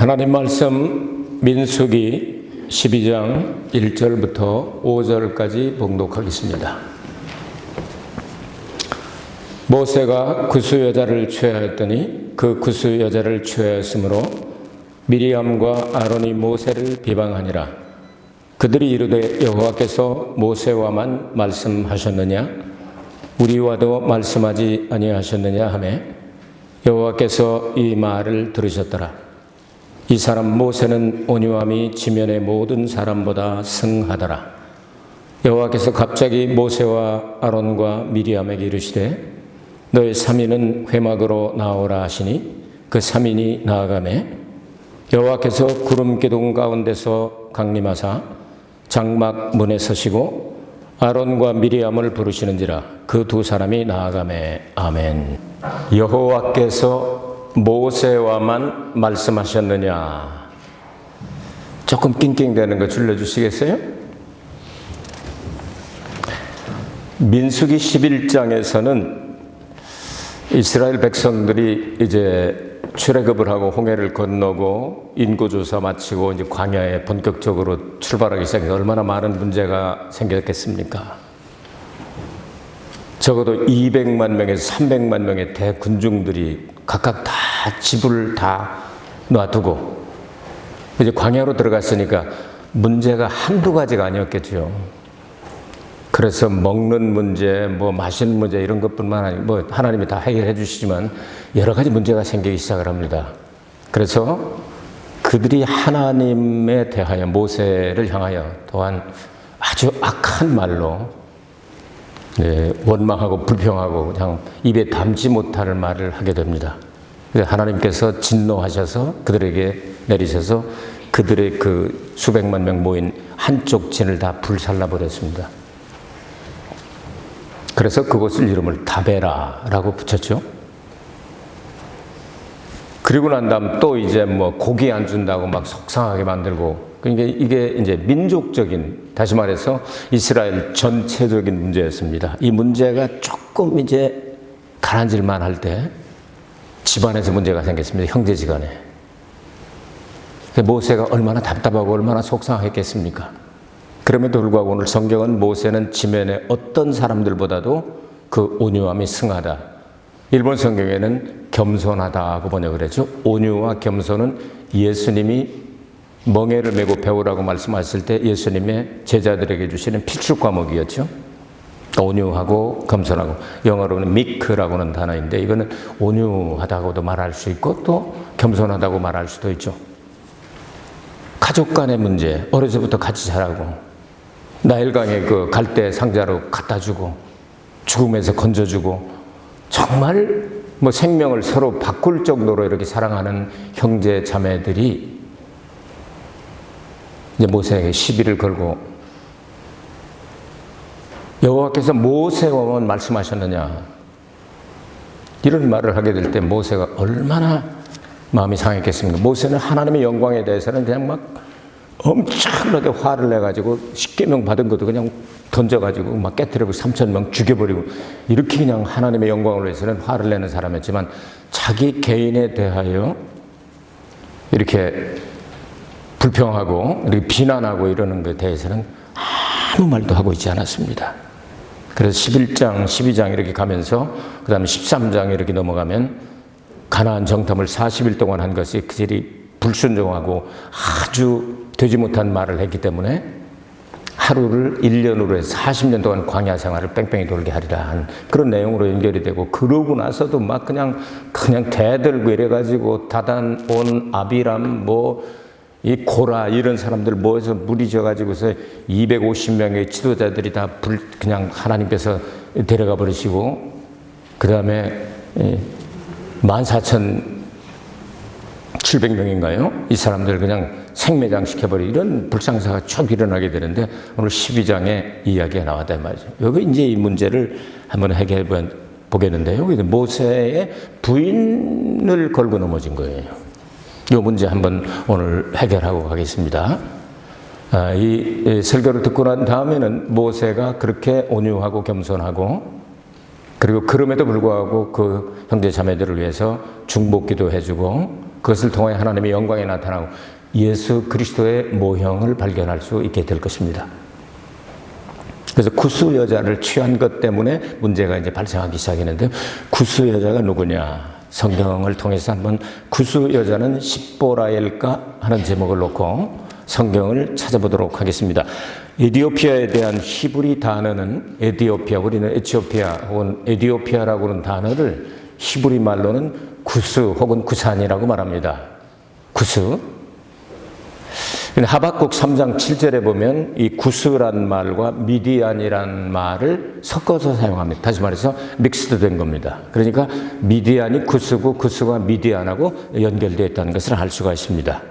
하나님 말씀 민수기 12장 1절부터 5절까지 봉독하겠습니다. 모세가 구스 여자를 취하였더니 그 구스 여자를 취하였으므로 미리암과 아론이 모세를 비방하니라. 그들이 이르되 여호와께서 모세와만 말씀하셨느냐 우리와도 말씀하지 아니하셨느냐 하매 여호와께서 이 말을 들으셨더라. 이 사람 모세는 온유함이 지면의 모든 사람보다 승하더라. 여호와께서 갑자기 모세와 아론과 미리암에게 이르시되 너희 3인은 회막으로 나오라 하시니 그 3인이 나아가매 여호와께서 구름 기둥 가운데서 강림하사 장막 문에 서시고 아론과 미리암을 부르시는지라. 그 두 사람이 나아가매. 아멘. 여호와께서 모세와만 말씀하셨느냐. 조금 낑낑대는 거 줄여주시겠어요? 민수기 11장에서는 이스라엘 백성들이 이제 출애굽을 하고 홍해를 건너고 인구조사 마치고 이제 광야에 본격적으로 출발하기 시작해서 얼마나 많은 문제가 생겼겠습니까? 적어도 200만 명에서 300만 명의 대군중들이 각각 다 집을 다 놔두고 이제 광야로 들어갔으니까 문제가 한두 가지가 아니었겠죠. 그래서 먹는 문제, 뭐 마시는 문제 이런 것뿐만 아니고 뭐 하나님이 다 해결해 주시지만 여러 가지 문제가 생기기 시작을 합니다. 그래서 그들이 하나님에 대하여 모세를 향하여 또한 아주 악한 말로 원망하고 불평하고 그냥 입에 담지 못할 말을 하게 됩니다. 하나님께서 진노하셔서 그들에게 내리셔서 그들의 그 수백만 명 모인 한쪽 진을 다 불살라 버렸습니다. 그래서 그곳을 이름을 다베라라고 붙였죠. 그리고 난 다음 또 이제 뭐 고기 안 준다고 막 속상하게 만들고, 그러니까 이게 이제 민족적인, 다시 말해서 이스라엘 전체적인 문제였습니다. 이 문제가 조금 이제 가라앉을만 할 때 집안에서 문제가 생겼습니다. 형제지간에. 모세가 얼마나 답답하고 얼마나 속상했겠습니까? 그럼에도 불구하고 오늘 성경은 모세는 지면의 어떤 사람들보다도 그 온유함이 승하다. 일본 성경에는 겸손하다고 번역을 했죠. 온유와 겸손은 예수님이 멍에를 메고 배우라고 말씀하실 때 예수님의 제자들에게 주시는 필수 과목이었죠. 온유하고 겸손하고, 영어로는 meek라고는 단어인데 이거는 온유하다고도 말할 수 있고 또 겸손하다고 말할 수도 있죠. 가족 간의 문제, 어려서부터 같이 자라고 나일강에 그 갈대 상자로 갖다 주고 죽음에서 건져주고 정말 뭐 생명을 서로 바꿀 정도로 이렇게 사랑하는 형제 자매들이 이제 모세에게 시비를 걸고 여호와께서 모세와만 말씀하셨느냐 이런 말을 하게 될 때 모세가 얼마나 마음이 상했겠습니까? 모세는 하나님의 영광에 대해서는 그냥 막 엄청나게 화를 내가지고 십계명 받은 것도 그냥 던져가지고 막 깨트리고 3,000명 죽여버리고 이렇게 그냥 하나님의 영광을 위해서는 화를 내는 사람이었지만 자기 개인에 대하여 이렇게 불평하고 이렇게 비난하고 이러는 것에 대해서는 아무 말도 하고 있지 않았습니다. 그래서 11장, 12장 이렇게 가면서 그 다음에 13장 이렇게 넘어가면 가나안 정탐을 40일 동안 한 것이 그들이 불순종하고 아주 되지 못한 말을 했기 때문에 하루를 1년으로 해서 40년 동안 광야 생활을 뺑뺑이 돌게 하리라 한 그런 내용으로 연결이 되고, 그러고 나서도 막 그냥 대들고 이래가지고 다단, 온, 아비람, 이 고라 이런 사람들 모여서 무리 져가지고서 250명의 지도자들이 다 그냥 하나님께서 데려가 버리시고, 그 다음에 14,700명인가요? 이 사람들 그냥 생매장 시켜버리고 이런 불상사가 쭉 일어나게 되는데 오늘 12장에 이야기가 나왔단 말이죠. 여기 이제 이 문제를 한번 해결해 보겠는데요. 여기 모세의 부인을 걸고 넘어진 거예요. 이 문제 한번 오늘 해결하고 가겠습니다. 이 설교를 듣고 난 다음에는 모세가 그렇게 온유하고 겸손하고 그리고 그럼에도 불구하고 그 형제 자매들을 위해서 중보기도 해주고 그것을 통해 하나님의 영광이 나타나고 예수 그리스도의 모형을 발견할 수 있게 될 것입니다. 그래서 구스 여자를 취한 것 때문에 문제가 이제 발생하기 시작했는데, 구스 여자가 누구냐? 성경을 통해서 한번 구스 여자는 십보라일까 하는 제목을 놓고 성경을 찾아보도록 하겠습니다. 에티오피아에 대한 히브리 단어는 에티오피아, 우리는 에티오피아 혹은 에티오피아라고 하는 단어를 히브리 말로는 구스 혹은 구산이라고 말합니다. 구스. 하박국 3장 7절에 보면 이 구스란 말과 미디안이란 말을 섞어서 사용합니다. 다시 말해서 믹스드 된 겁니다. 그러니까 미디안이 구스고 구스가 미디안하고 연결되어 있다는 것을 알 수가 있습니다.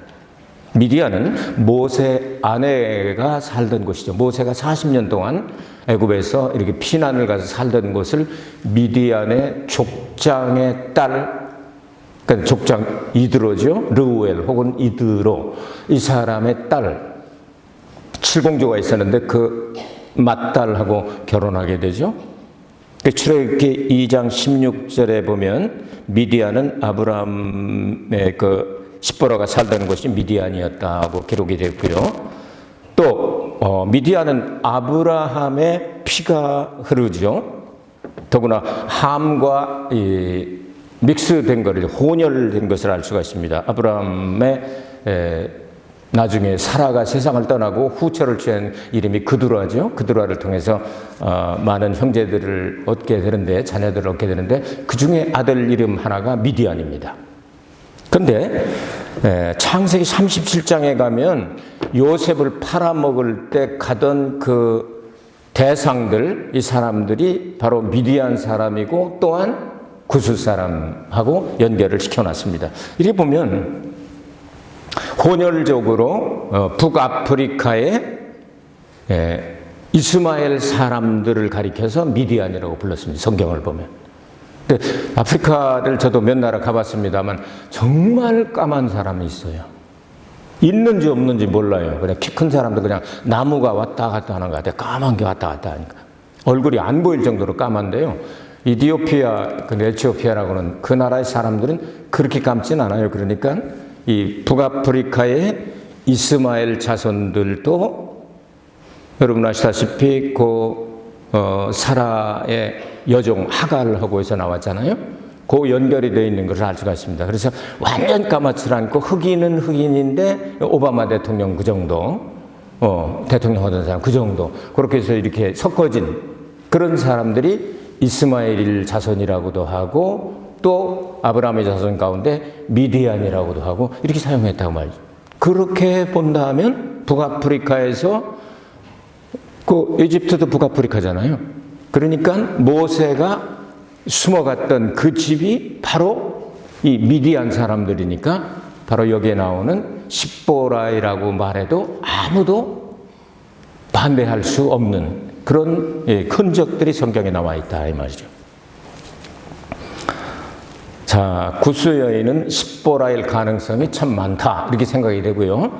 미디안은 모세 아내가 살던 곳이죠. 모세가 40년 동안 애굽에서 이렇게 피난을 가서 살던 곳을 미디안의 족장의 딸, 그러니까 족장 이드로죠. 르우엘 혹은 이드로, 이 사람의 딸, 칠공주가 있었는데 그 맏딸하고 결혼하게 되죠. 출애굽기 2장 16절에 보면 미디안은 아브라함의 그 십보라가 살던 곳이 미디안이었다고 기록이 됐고요. 또 미디안은 아브라함의 피가 흐르죠. 더구나 함과 믹스된 것을, 혼혈된 것을 알 수가 있습니다. 아브라함의 나중에 사라가 세상을 떠나고 후처를 취한 이름이 그두라죠. 그두라를 통해서 많은 형제들을 얻게 되는데, 자녀들을 얻게 되는데, 그 중에 아들 이름 하나가 미디안입니다. 그런데 창세기 37장에 가면 요셉을 팔아먹을 때 가던 그 대상들, 이 사람들이 바로 미디안 사람이고 또한 구스 사람하고 연결을 시켜놨습니다. 이렇게 보면 혼혈적으로 북아프리카의 이스마엘 사람들을 가리켜서 미디안이라고 불렀습니다. 성경을 보면. 근데 아프리카를 저도 몇 나라 가봤습니다만 정말 까만 사람이 있어요. 있는지 없는지 몰라요. 그냥 키 큰 사람도 그냥 나무가 왔다 갔다 하는 것 같아요. 까만 게 왔다 갔다 하니까. 얼굴이 안 보일 정도로 까만데요. 이디오피아, 에티오피아라고는 그 나라의 사람들은 그렇게 감진 않아요. 그러니까 이 북아프리카의 이스마엘 자손들도 여러분 아시다시피 사라의 여종 하갈하고 해서 나왔잖아요. 그 연결이 되어 있는 것을 알 수가 있습니다. 그래서 완전 까맣지 않고 흑인은 흑인인데 오바마 대통령 그 정도, 대통령 하던 사람 그 정도, 그렇게 해서 이렇게 섞어진 그런 사람들이 이스마엘 자손이라고도 하고 또 아브라함의 자손 가운데 미디안이라고도 하고 이렇게 사용했다고 말이죠. 그렇게 본다면 북아프리카에서 그 이집트도 북아프리카잖아요. 그러니까 모세가 숨어갔던 그 집이 바로 이 미디안 사람들이니까 바로 여기에 나오는 십보라이라고 말해도 아무도 반대할 수 없는 그런 흔적들이 성경에 나와 있다 이 말이죠. 자, 구스 여인은 십보라일 가능성이 참 많다 이렇게 생각이 되고요.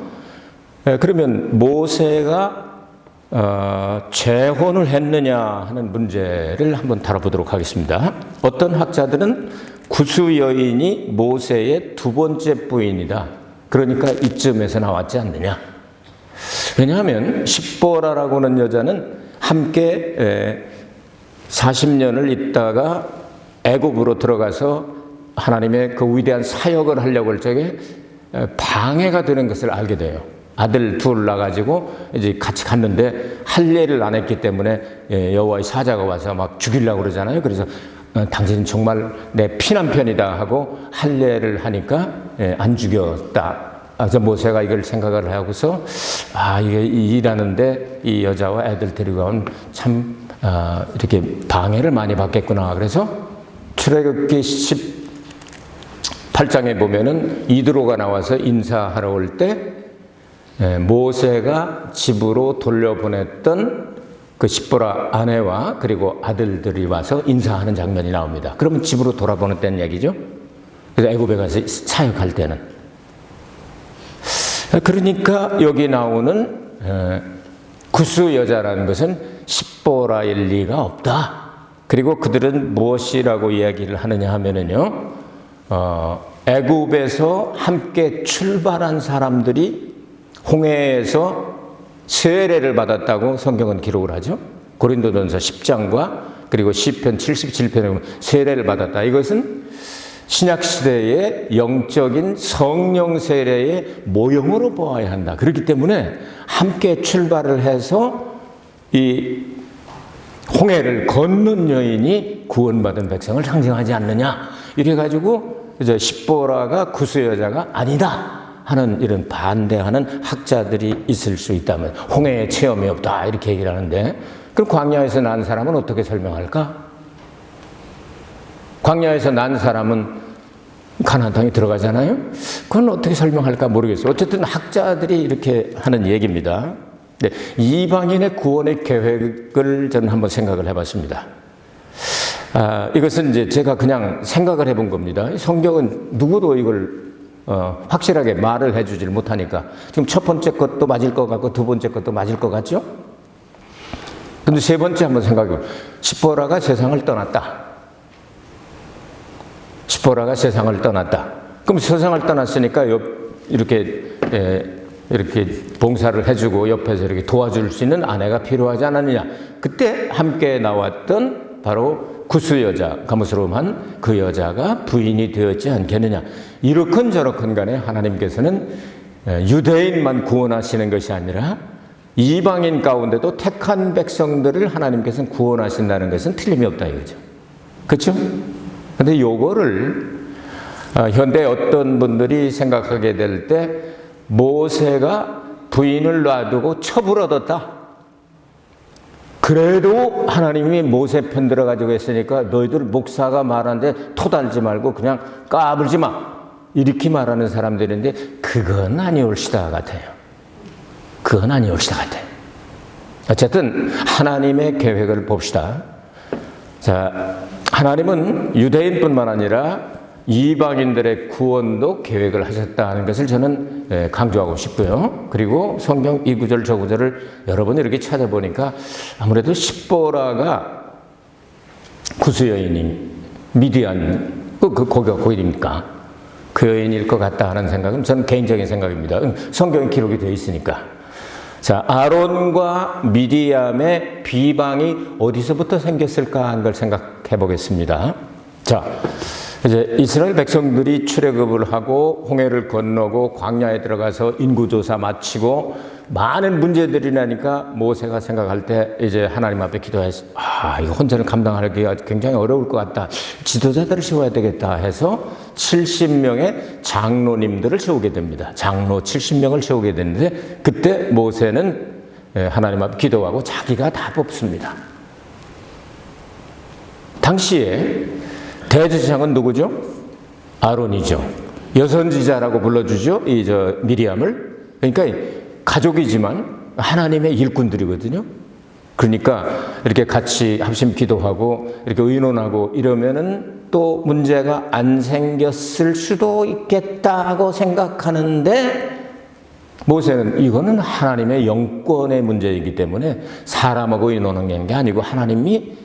그러면 모세가 재혼을 했느냐 하는 문제를 한번 다뤄보도록 하겠습니다. 어떤 학자들은 구스 여인이 모세의 두 번째 부인이다. 그러니까 이쯤에서 나왔지 않느냐. 왜냐하면 십보라라고 하는 여자는 함께 40년을 있다가 애굽으로 들어가서 하나님의 그 위대한 사역을 하려고 할 적에 방해가 되는 것을 알게 돼요. 아들 둘 낳아가지고 이제 같이 갔는데 할례를 안 했기 때문에 여호와의 사자가 와서 막 죽이려고 그러잖아요. 그래서 당신은 정말 내 피난편이다 하고 할례를 하니까 안 죽였다. 그래서 모세가 이걸 생각을 하고서 이게 일하는데 이 여자와 애들 데리고 가면 참 이렇게 방해를 많이 받겠구나. 그래서 출애굽기 18장에 보면은 이드로가 나와서 인사하러 올 때 모세가 집으로 돌려보냈던 그 십보라 아내와 그리고 아들들이 와서 인사하는 장면이 나옵니다. 그러면 집으로 돌아보냈다는 얘기죠. 그래서 애굽에 가서 사역할 때는. 그러니까 여기 나오는 구스 여자라는 것은 십보라일 리가 없다. 그리고 그들은 무엇이라고 이야기를 하느냐 하면은요, 애굽에서 함께 출발한 사람들이 홍해에서 세례를 받았다고 성경은 기록을 하죠. 고린도전서 10장과 그리고 시편 77편에 보면 세례를 받았다. 이것은 신약시대의 영적인 성령 세례의 모형으로 보아야 한다. 그렇기 때문에 함께 출발을 해서 이 홍해를 건넌 여인이 구원받은 백성을 상징하지 않느냐. 이래가지고 이제 십보라가 구스 여자가 아니다 하는 이런 반대하는 학자들이 있을 수 있다면 홍해의 체험이 없다 이렇게 얘기를 하는데, 그럼 광야에서 난 사람은 어떻게 설명할까? 광야에서 난 사람은 가나안 땅에 들어가잖아요. 그건 어떻게 설명할까 모르겠어요. 어쨌든 학자들이 이렇게 하는 얘기입니다. 네, 이방인의 구원의 계획을 저는 한번 생각을 해봤습니다. 이것은 이제 제가 그냥 생각을 해본 겁니다. 성경은 누구도 이걸 확실하게 말을 해주질 못하니까 지금 첫 번째 것도 맞을 것 같고 두 번째 것도 맞을 것 같죠? 근데 세 번째 한번 생각해보면 십보라가 세상을 떠났다. 십보라가 세상을 떠났다. 그럼 세상을 떠났으니까 이렇게 봉사를 해주고 옆에서 이렇게 도와줄 수 있는 아내가 필요하지 않았느냐. 그때 함께 나왔던 바로 구스 여자, 가무스름한 그 여자가 부인이 되었지 않겠느냐. 이렇건 저렇건 간에 하나님께서는 유대인만 구원하시는 것이 아니라 이방인 가운데도 택한 백성들을 하나님께서는 구원하신다는 것은 틀림이 없다 이거죠. 그렇죠? 근데 요거를 현대 어떤 분들이 생각하게 될 때 모세가 부인을 놔두고 첩을 얻었다. 그래도 하나님이 모세 편 들어가지고 했으니까 너희들 목사가 말하는데 토달지 말고 그냥 까불지 마. 이렇게 말하는 사람들인데 그건 아니올시다 같아요. 그건 아니올시다 같아요. 어쨌든 하나님의 계획을 봅시다. 자, 하나님은 유대인뿐만 아니라 이방인들의 구원도 계획을 하셨다는 것을 저는 강조하고 싶고요. 그리고 성경 이 구절 저 구절을 여러 번 이렇게 찾아보니까 아무래도 십보라가 구스 여인이 미디안 거기가 거기입니까? 그 여인일 것 같다 하는 생각은 저는 개인적인 생각입니다. 성경에 기록이 되어 있으니까. 자, 아론과 미디암의 비방이 어디서부터 생겼을까 하는 걸 생각해 보겠습니다. 자, 이제 이스라엘 백성들이 출애굽을 하고 홍해를 건너고 광야에 들어가서 인구조사 마치고 많은 문제들이 나니까 모세가 생각할 때 이제 하나님 앞에 기도해서 이거 혼자는 감당하기가 굉장히 어려울 것 같다. 지도자들을 세워야 되겠다 해서 70명의 장로님들을 세우게 됩니다. 장로 70명을 세우게 되는데 그때 모세는 하나님 앞에 기도하고 자기가 다 뽑습니다. 당시에 대제사장은 누구죠? 아론이죠. 여선지자라고 불러주죠. 미리암을. 그러니까 가족이지만 하나님의 일꾼들이거든요. 그러니까 이렇게 같이 합심 기도하고 이렇게 의논하고 이러면은 또 문제가 안 생겼을 수도 있겠다고 생각하는데 모세는 이거는 하나님의 영권의 문제이기 때문에 사람하고 의논하는 게 아니고 하나님이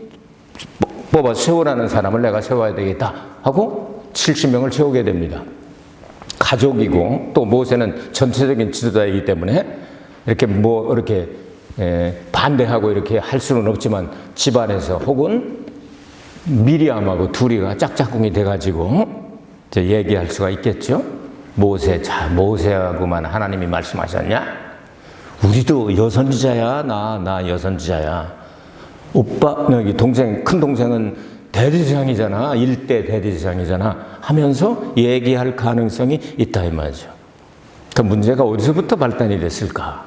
뽑아 세우라는 사람을 내가 세워야 되겠다 하고 70명을 세우게 됩니다. 가족이고 또 모세는 전체적인 지도자이기 때문에 이렇게 반대하고 이렇게 할 수는 없지만 집안에서 혹은 미리암하고 둘이가 짝짝꿍이 돼가지고 이제 얘기할 수가 있겠죠. 모세하고만 하나님이 말씀하셨냐? 우리도 여선지자야. 나 여선지자야. 오빠, 여기 큰 동생은 대제사장이잖아. 일대 대제사장이잖아. 하면서 얘기할 가능성이 있다 이 말이죠. 그 문제가 어디서부터 발단이 됐을까?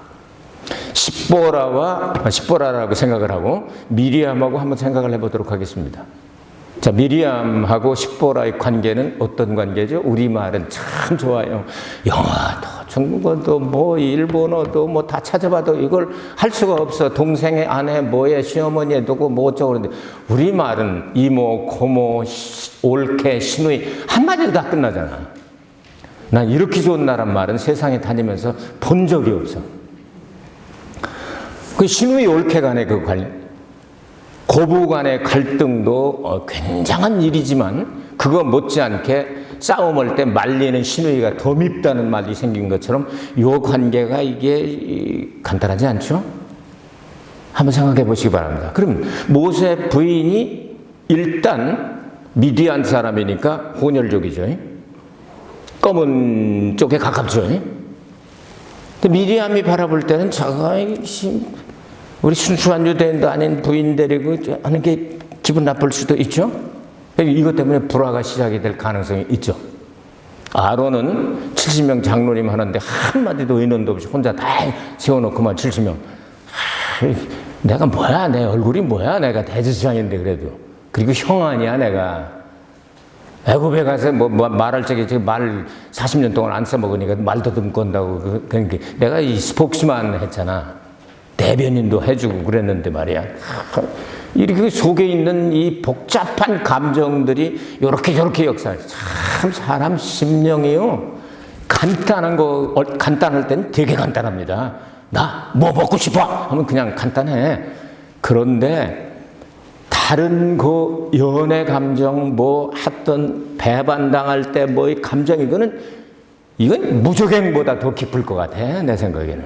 십보라라고 생각을 하고 미리암하고 한번 생각을 해보도록 하겠습니다. 자, 미리암하고 십보라의 관계는 어떤 관계죠? 우리말은 참 좋아요. 영어도 중국어도 뭐 일본어도 뭐 다 찾아봐도 이걸 할 수가 없어. 동생의 아내 뭐에 시어머니에 누구 뭐 어쩌고 그러는데 우리말은 이모, 고모, 올케, 시누이 한마디로 다 끝나잖아. 난 이렇게 좋은 나란 말은 세상에 다니면서 본 적이 없어. 그 시누이 올케 간의 그 관련 고부 간의 갈등도 굉장한 일이지만 그거 못지않게 싸움할 때 말리는 시누이가 더 밉다는 말이 생긴 것처럼 이 관계가 이게 간단하지 않죠? 한번 생각해 보시기 바랍니다. 그럼 모세 부인이 일단 미디안 사람이니까 혼혈족이죠. 검은 쪽에 가깝죠. 근데 미디안이 바라볼 때는 저거 우리 순수한 유대인도 아닌 부인 데리고 하는 게 기분 나쁠 수도 있죠. 이것 때문에 불화가 시작이 될 가능성이 있죠. 아론은 70명 장로님 하는데 한마디도 의논도 없이 혼자 다 세워놓고만 70명. 내가 뭐야, 내 얼굴이 뭐야, 내가 대제사장인데 그래도. 그리고 형 아니야 내가. 애굽에 가서 뭐 말할 적에 지금 말 40년 동안 안 써먹으니까 말도 듬고 온다고. 그러니까 내가 이 스포크스만 했잖아. 대변인도 해주고 그랬는데 말이야. 이렇게 속에 있는 이 복잡한 감정들이 요렇게 저렇게 역사를. 참 사람 심령이요. 간단할 때는 되게 간단합니다. 나 뭐 먹고 싶어? 하면 그냥 간단해. 그런데 다른 그 연애 감정 뭐 했던 배반당할 때 뭐의 감정 이건 무적행보다 더 깊을 것 같아 내 생각에는.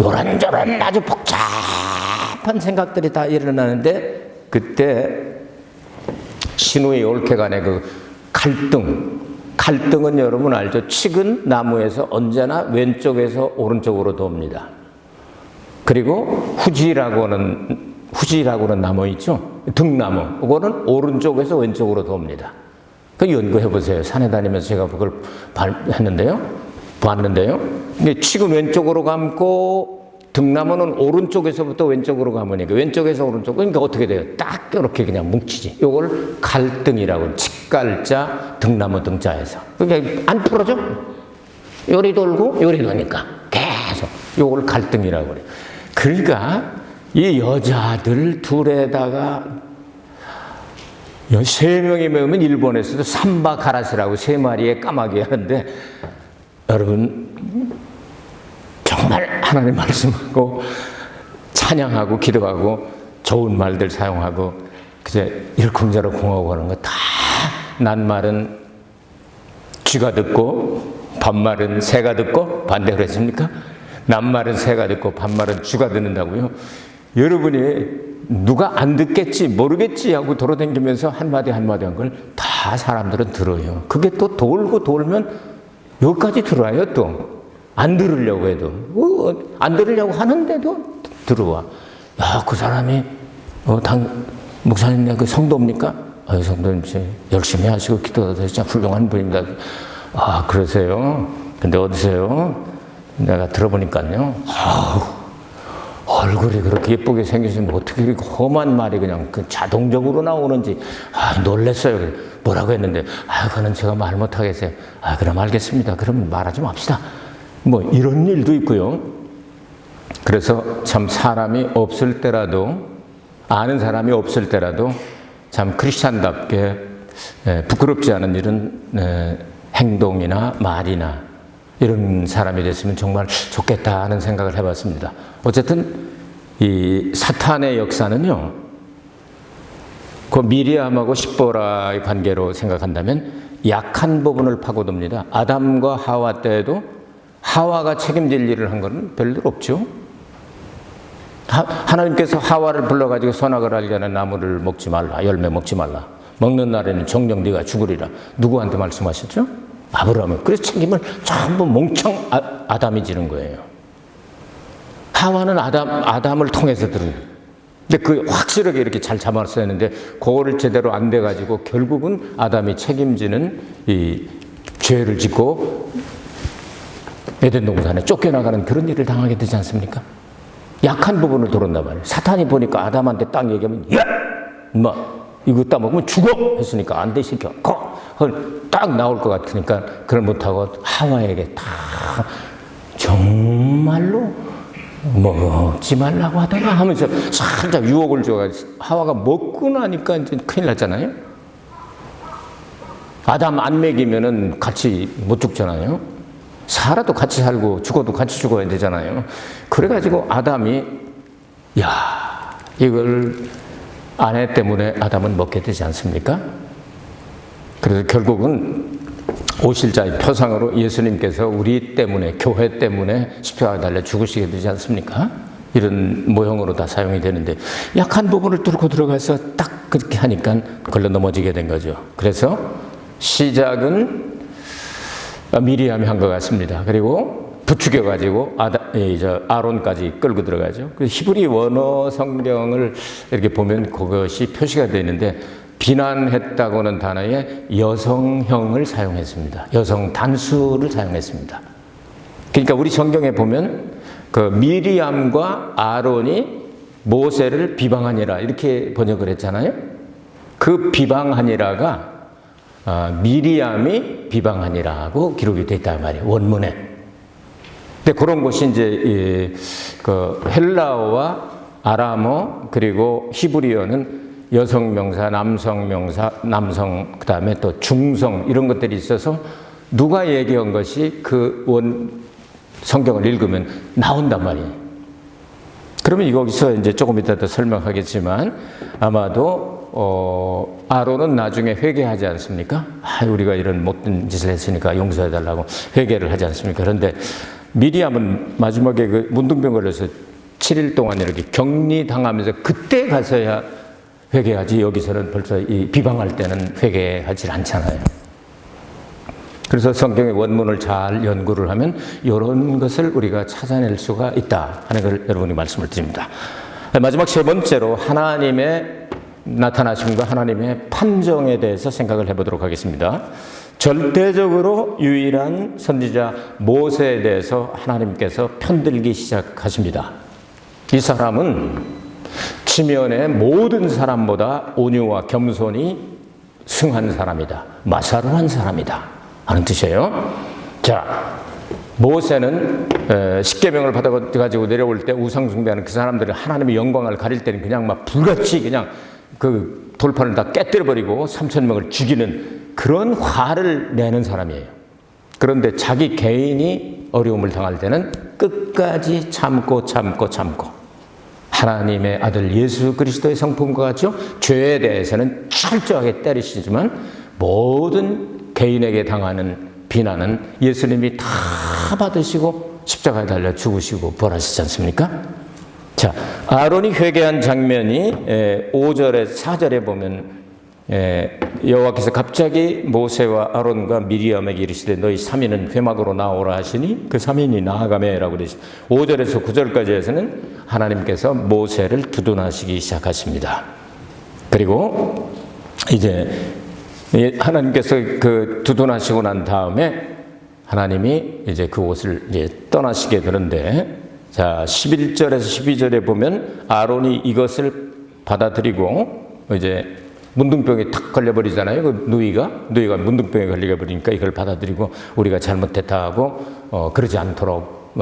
요런저런 아주 복잡한 생각들이 다 일어나는데 그때 시누이 올케간의 그 갈등은 여러분 알죠? 칡은 나무에서 언제나 왼쪽에서 오른쪽으로 돕니다. 그리고 후지라고는 나무 있죠? 등나무. 그거는 오른쪽에서 왼쪽으로 돕니다. 그 연구해 보세요. 산에 다니면서 제가 그걸 봤는데요. 근데 칡은 왼쪽으로 감고 등나무는 오른쪽에서부터 왼쪽으로 감으니까 왼쪽에서 오른쪽. 그러니까 어떻게 돼요? 딱 이렇게 그냥 뭉치지. 요걸 갈등이라고. 칡갈자 등나무 등자에서. 그러니까 안 풀어져. 요리 돌고 요리 도니까 계속. 요걸 갈등이라고 그래요. 그러니까 이 여자들 둘에다가 3명이 모이면 일본에서도 삼바 가라스라고 3마리의 까마귀 하는데 여러분 정말 하나님 말씀하고 찬양하고 기도하고 좋은 말들 사용하고 그제 일쿵자로 공하고 하는 거 다 낱말은 쥐가 듣고 반말은 새가 듣고 반대로 했습니까? 낱말은 새가 듣고 반말은 쥐가 듣는다고요. 여러분이 누가 안 듣겠지 모르겠지 하고 돌아다니면서 한마디 한 걸 다 사람들은 들어요. 그게 또 돌고 돌면 여기까지 들어와요. 또 안 들으려고 해도 안 들으려고 하는데도 들어와. 야, 그 사람이 목사님 그 성도입니까? 성도님 열심히 하시고 기도도 진짜 훌륭한 분입니다. 아, 그러세요? 근데 어디세요? 내가 들어보니까요. 얼굴이 그렇게 예쁘게 생기시면 어떻게 이렇게 험한 말이 그냥 자동적으로 나오는지 놀랬어요. 뭐라고 했는데 그거는 제가 말 못하겠어요. 그럼 알겠습니다. 그럼 말하지 맙시다. 뭐 이런 일도 있고요. 그래서 참 사람이 없을 때라도 아는 사람이 없을 때라도 참 크리스찬답게 부끄럽지 않은 이런 행동이나 말이나 이런 사람이 됐으면 정말 좋겠다 하는 생각을 해봤습니다. 어쨌든 이 사탄의 역사는요, 그 미리암하고 십보라의 관계로 생각한다면 약한 부분을 파고듭니다. 아담과 하와 때에도 하와가 책임질 일을 한 건 별일 없죠. 하나님께서 하와를 불러가지고 선악을 알게 하는 나무를 먹지 말라, 열매 먹지 말라. 먹는 날에는 정녕 네가 죽으리라. 누구한테 말씀하셨죠? 아브라함은. 그래서 책임을 전부 몽청 아담이 지는 거예요. 하와는 아담을 통해서 들은. 근데 그 확실하게 이렇게 잘 잡았어야 했는데 그거를 제대로 안 돼가지고 결국은 아담이 책임지는 이 죄를 짓고 에덴 동산에 쫓겨나가는 그런 일을 당하게 되지 않습니까? 약한 부분을 들었나 봐요. 사탄이 보니까 아담한테 딱 얘기하면 야! 인마 이거 따먹으면 죽어! 했으니까 안 돼 이 새끼야. 딱 나올 것 같으니까 그걸 못하고 하와에게 다 정말로 먹지 말라고 하더라 하면서 살짝 유혹을 줘가지고 하와가 먹고 나니까 이제 큰일 났잖아요. 아담 안 먹이면은 같이 못 죽잖아요. 살아도 같이 살고 죽어도 같이 죽어야 되잖아요. 그래가지고 아담이 이걸 아내 때문에 아담은 먹게 되지 않습니까? 그래서 결국은 오실자의 표상으로 예수님께서 우리 때문에, 교회 때문에 십자가에 달려 죽으시게 되지 않습니까? 이런 모형으로 다 사용이 되는데 약한 부분을 뚫고 들어가서 딱 그렇게 하니까 걸러 넘어지게 된 거죠. 그래서 시작은 미리암이 한 것 같습니다. 그리고 부추겨가지고 아론까지 끌고 들어가죠. 히브리 원어 성경을 이렇게 보면 그것이 표시가 되어 있는데 비난했다고는 단어에 여성형을 사용했습니다. 여성 단수를 사용했습니다. 그러니까 우리 성경에 보면 그 미리암과 아론이 모세를 비방하니라 이렇게 번역을 했잖아요. 그 비방하니라가 미리암이 비방하니라고 기록이 되어 있단 말이에요. 원문에. 근데 그런 것이 이제 그 헬라어와 아람어 그리고 히브리어는 여성 명사, 남성 명사, 남성 그다음에 또 중성 이런 것들이 있어서 누가 얘기한 것이 그 원 성경을 읽으면 나온단 말이에요. 그러면 여기서 이제 조금 이따 더 설명하겠지만 아마도 아론은 나중에 회개하지 않습니까? 우리가 이런 못된 짓을 했으니까 용서해달라고 회개를 하지 않습니까? 그런데 미리암은 마지막에 그 문둥병 걸려서 7일 동안 이렇게 격리당하면서 그때 가서야 회개하지 여기서는 벌써 이 비방할 때는 회개하지 않잖아요. 그래서 성경의 원문을 잘 연구를 하면 이런 것을 우리가 찾아낼 수가 있다 하는 걸 여러분이 말씀을 드립니다. 마지막 세 번째로 하나님의 나타나심과 하나님의 판정에 대해서 생각을 해보도록 하겠습니다. 절대적으로 유일한 선지자 모세에 대해서 하나님께서 편들기 시작하십니다. 이 사람은 지면의 모든 사람보다 온유와 겸손이 승한 사람이다. 마사루한 사람이다. 하는 뜻이에요. 자, 모세는 십계명을 받아가지고 내려올 때 우상 숭배하는 그 사람들이 하나님의 영광을 가릴 때는 그냥 막 불같이 그냥 그 돌판을 다 깨뜨려버리고 3,000명을 죽이는 그런 화를 내는 사람이에요. 그런데 자기 개인이 어려움을 당할 때는 끝까지 참고 하나님의 아들 예수 그리스도의 성품과 같죠. 죄에 대해서는 철저하게 때리시지만 모든 개인에게 당하는 비난은 예수님이 다 받으시고 십자가에 달려 죽으시고 부활하시지 않습니까? 자, 아론이 회개한 장면이 5절에 4절에 보면 여호와께서 갑자기 모세와 아론과 미리암에게 이르시되 너희 3인은 회막으로 나오라 하시니 그 3인이 나아가매라고 그러시죠. 5절에서 9절까지 해서는 하나님께서 모세를 두둔하시기 시작하십니다. 그리고 이제 하나님께서 그 두둔하시고 난 다음에 하나님이 이제 그곳을 이제 떠나시게 되는데, 자 11절에서 12절에 보면 아론이 이것을 받아들이고 이제 문둥병에 탁 걸려버리잖아요. 그 누이가 문둥병에 걸려버리니까 이걸 받아들이고 우리가 잘못했다 하고 그러지 않도록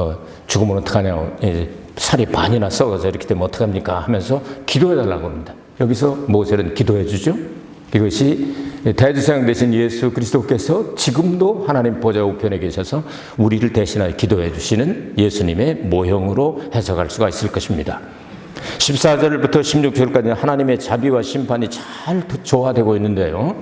죽으면 어떡하냐고 이제 살이 반이나 썩어서 이렇게 되면 어떡합니까 하면서 기도해달라고 합니다. 여기서 모세는 기도해주죠. 이것이 대제사장 되신 예수 그리스도께서 지금도 하나님 보좌 우편에 계셔서 우리를 대신하여 기도해 주시는 예수님의 모형으로 해석할 수가 있을 것입니다. 14절부터 16절까지 하나님의 자비와 심판이 잘 조화되고 있는데요.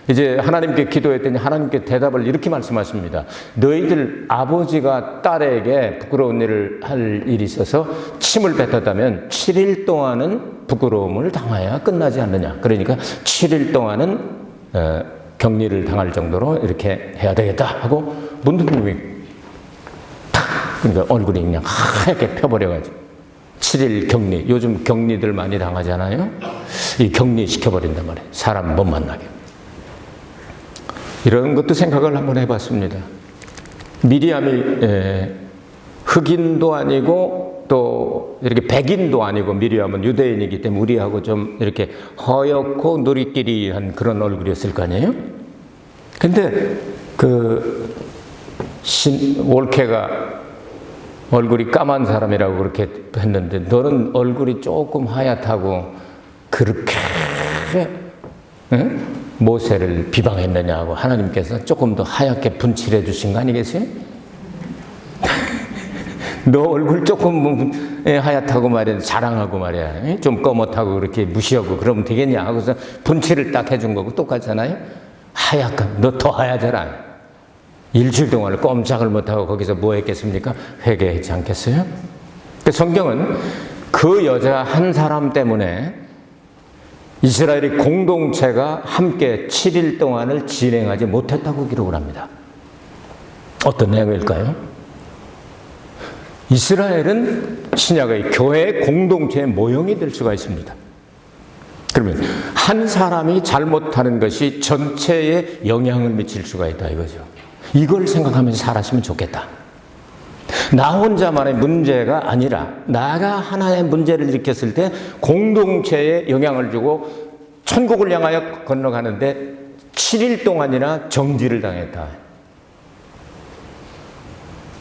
이제 하나님께 기도했더니 하나님께 대답을 이렇게 말씀하십니다. 너희들 아버지가 딸에게 부끄러운 일을 할 일이 있어서 침을 뱉었다면 7일 동안은 부끄러움을 당해야 끝나지 않느냐. 그러니까 7일 동안은 격리를 당할 정도로 이렇게 해야 되겠다 하고 문둥병이 탁 그러니까 얼굴이 그냥 하얗게 펴버려가지고 7일 격리. 요즘 격리들 많이 당하잖아요. 이 격리 시켜버린단 말이에요. 사람 못 만나게. 이런 것도 생각을 한번 해봤습니다. 미리암이 흑인도 아니고 또 이렇게 백인도 아니고 미리암은 유대인이기 때문에 우리하고 좀 이렇게 허옇고 누리끼리한 그런 얼굴이었을 거 아니에요? 근데 그 올케가 얼굴이 까만 사람이라고 그렇게 했는데 너는 얼굴이 조금 하얗다고 그렇게 응? 모세를 비방했느냐고 하나님께서 조금 더 하얗게 분칠해 주신 거 아니겠어요? 너 얼굴 조금 하얗다고 말이야 자랑하고 말이야 좀 검었다고 그렇게 무시하고 그러면 되겠냐 하고서 분칠을 딱 해준 거고 똑같잖아요. 하얗까 너 더 하얗잖아. 일주일 동안을 꼼짝을 못하고 거기서 뭐 했겠습니까? 회개했지 않겠어요? 그 성경은 그 여자 한 사람 때문에 이스라엘의 공동체가 함께 7일 동안을 진행하지 못했다고 기록을 합니다. 어떤 내용일까요? 이스라엘은 신약의 교회의 공동체의 모형이 될 수가 있습니다. 그러면 한 사람이 잘못하는 것이 전체에 영향을 미칠 수가 있다 이거죠. 이걸 생각하면서 살았으면 좋겠다. 나 혼자만의 문제가 아니라 나가 하나의 문제를 일으켰을 때 공동체에 영향을 주고 천국을 향하여 건너가는데 7일 동안이나 정지를 당했다.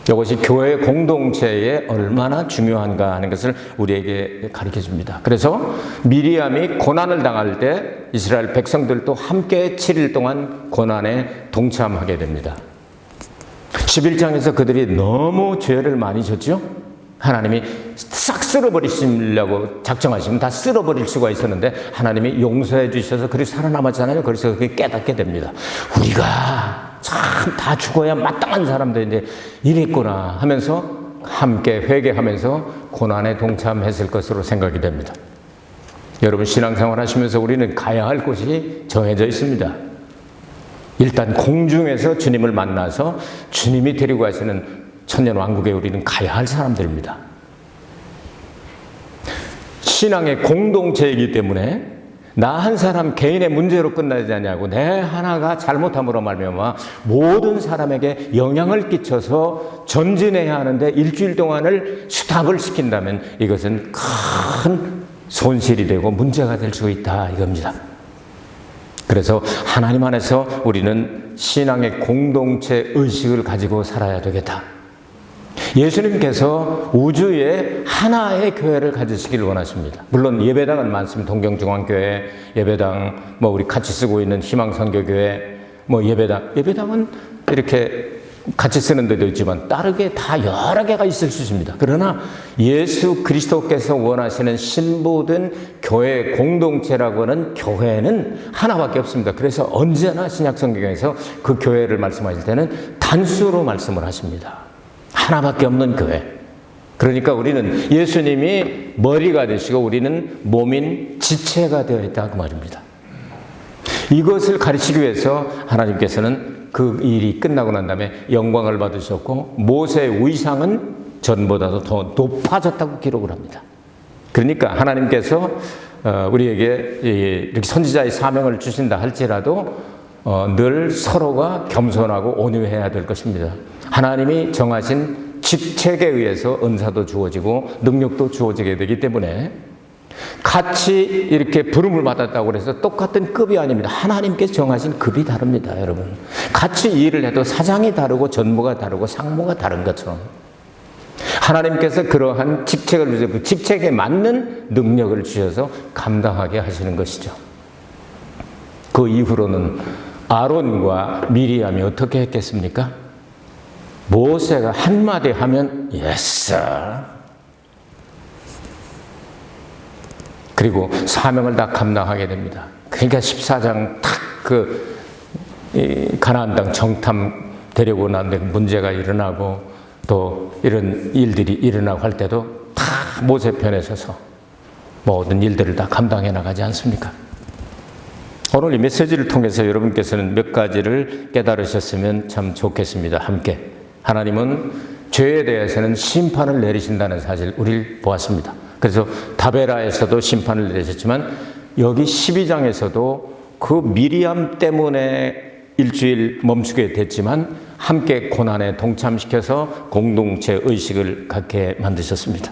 이것이 교회 공동체에 얼마나 중요한가 하는 것을 우리에게 가르쳐 줍니다. 그래서 미리암이 고난을 당할 때 이스라엘 백성들도 함께 7일 동안 고난에 동참하게 됩니다. 11장에서 그들이 너무 죄를 많이 졌죠? 하나님이 싹 쓸어버리시려고 작정하시면 다 쓸어버릴 수가 있었는데 하나님이 용서해 주셔서 그들이 살아남았잖아요. 그래서 그게 깨닫게 됩니다. 우리가 참 다 죽어야 마땅한 사람들인데 이랬구나 하면서 함께 회개하면서 고난에 동참했을 것으로 생각이 됩니다. 여러분 신앙생활 하시면서 우리는 가야 할 곳이 정해져 있습니다. 일단 공중에서 주님을 만나서 주님이 데리고 가시는 천년왕국에 우리는 가야 할 사람들입니다. 신앙의 공동체이기 때문에 나 한 사람 개인의 문제로 끝나지 않냐고 내 하나가 잘못함으로 말미암아 모든 사람에게 영향을 끼쳐서 전진해야 하는데 일주일 동안을 스탑을 시킨다면 이것은 큰 손실이 되고 문제가 될 수 있다 이겁니다. 그래서 하나님 안에서 우리는 신앙의 공동체 의식을 가지고 살아야 되겠다. 예수님께서 우주에 하나의 교회를 가지시길 원하십니다. 물론 예배당은 많습니다. 동경중앙교회, 예배당, 우리 같이 쓰고 있는 희망선교교회, 예배당은 이렇게 같이 쓰는 데도 있지만 다르게 다 여러 개가 있을 수 있습니다. 그러나 예수 그리스도께서 원하시는 신부된 교회 공동체라고 하는 교회는 하나밖에 없습니다. 그래서 언제나 신약성경에서 그 교회를 말씀하실 때는 단수로 말씀을 하십니다. 하나밖에 없는 교회. 그러니까 우리는 예수님이 머리가 되시고 우리는 몸인 지체가 되어 있다 그 말입니다. 이것을 가르치기 위해서 하나님께서는 그 일이 끝나고 난 다음에 영광을 받으셨고 모세의 위상은 전보다도 더 높아졌다고 기록을 합니다. 그러니까 하나님께서 우리에게 이렇게 선지자의 사명을 주신다 할지라도 늘 서로가 겸손하고 온유해야 될 것입니다. 하나님이 정하신 직책에 의해서 은사도 주어지고 능력도 주어지게 되기 때문에 같이 이렇게 부름을 받았다고 해서 똑같은 급이 아닙니다. 하나님께서 정하신 급이 다릅니다, 여러분. 같이 일을 해도 사장이 다르고 전무가 다르고 상무가 다른 것처럼 하나님께서 그러한 직책을 주셔서 그 직책에 맞는 능력을 주셔서 감당하게 하시는 것이죠. 그 이후로는 아론과 미리암이 어떻게 했겠습니까? 모세가 한마디 하면 예스. 그리고 사명을 다 감당하게 됩니다. 그러니까 14장 탁 가나안 땅 정탐 데리고 나는데 문제가 일어나고 또 이런 일들이 일어나고 할 때도 다 모세 편에 서서 모든 일들을 다 감당해 나가지 않습니까? 오늘 이 메시지를 통해서 여러분께서는 몇 가지를 깨달으셨으면 참 좋겠습니다. 함께. 하나님은 죄에 대해서는 심판을 내리신다는 사실 우리를 보았습니다. 그래서 다베라에서도 심판을 내리셨지만 여기 12장에서도 그 미리암 때문에 일주일 멈추게 됐지만 함께 고난에 동참시켜서 공동체 의식을 갖게 만드셨습니다.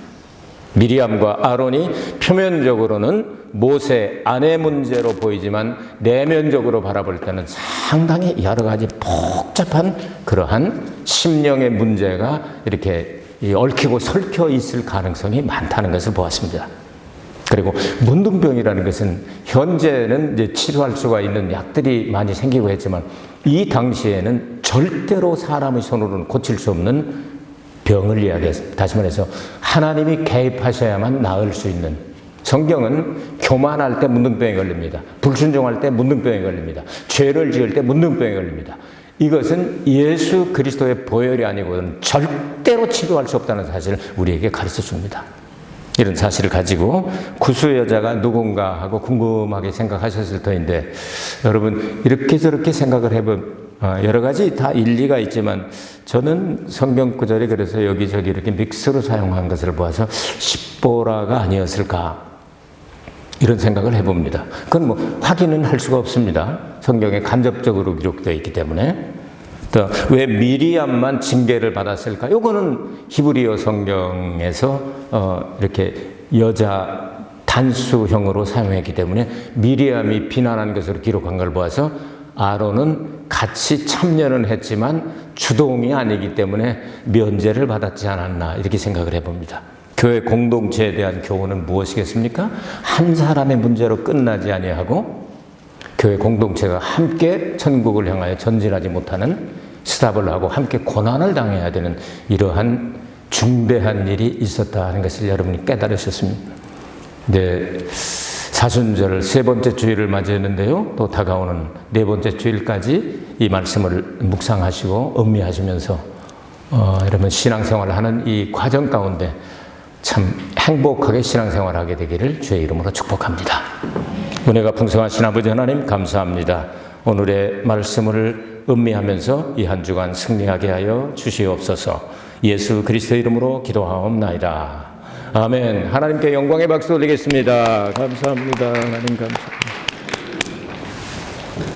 미리암과 아론이 표면적으로는 모세 아내 문제로 보이지만 내면적으로 바라볼 때는 상당히 여러 가지 복잡한 그러한 심령의 문제가 이렇게 얽히고 설켜 있을 가능성이 많다는 것을 보았습니다. 그리고 문둥병이라는 것은 현재는 이제 치료할 수가 있는 약들이 많이 생기고 했지만 이 당시에는 절대로 사람의 손으로는 고칠 수 없는 병을 이야기했습니다. 다시 말해서 하나님이 개입하셔야만 나을 수 있는, 성경은 교만할 때 문둥병에 걸립니다. 불순종할 때 문둥병에 걸립니다. 죄를 지을 때 문둥병에 걸립니다. 이것은 예수 그리스도의 보혈이 아니고는 절대로 치료할 수 없다는 사실을 우리에게 가르쳐 줍니다. 이런 사실을 가지고 구수 여자가 누군가 하고 궁금하게 생각하셨을 터인데, 여러분 이렇게 저렇게 생각을 해보면 여러 가지 다 일리가 있지만, 저는 성경 구절에 그래서 여기저기 이렇게 믹스로 사용한 것을 보아서 십보라가 아니었을까 이런 생각을 해봅니다. 그건 뭐 확인은 할 수가 없습니다. 성경에 간접적으로 기록되어 있기 때문에. 또 왜 미리암만 징계를 받았을까? 이거는 히브리어 성경에서 이렇게 여자 단수형으로 사용했기 때문에 미리암이 비난한 것으로 기록한 걸 보아서 아론은 같이 참여는 했지만 주동이 아니기 때문에 면제를 받았지 않았나 이렇게 생각을 해봅니다. 교회 공동체에 대한 교훈은 무엇이겠습니까? 한 사람의 문제로 끝나지 아니하고 교회 공동체가 함께 천국을 향하여 전진하지 못하는, 스탑을 하고 함께 고난을 당해야 되는 이러한 중대한 일이 있었다는 것을 여러분이 깨달으셨습니다. 네, 사순절 세 번째 주일을 맞이했는데요. 또 다가오는 네 번째 주일까지 이 말씀을 묵상하시고 음미하시면서 여러분 신앙생활을 하는 이 과정 가운데 참 행복하게 신앙생활을 하게 되기를 주의 이름으로 축복합니다. 은혜가 풍성하신 아버지 하나님 감사합니다. 오늘의 말씀을 음미하면서 이 한 주간 승리하게 하여 주시옵소서. 예수 그리스도의 이름으로 기도하옵나이다. 아멘. 하나님께 영광의 박수 올리겠습니다. 감사합니다. 하나님 감사합니다.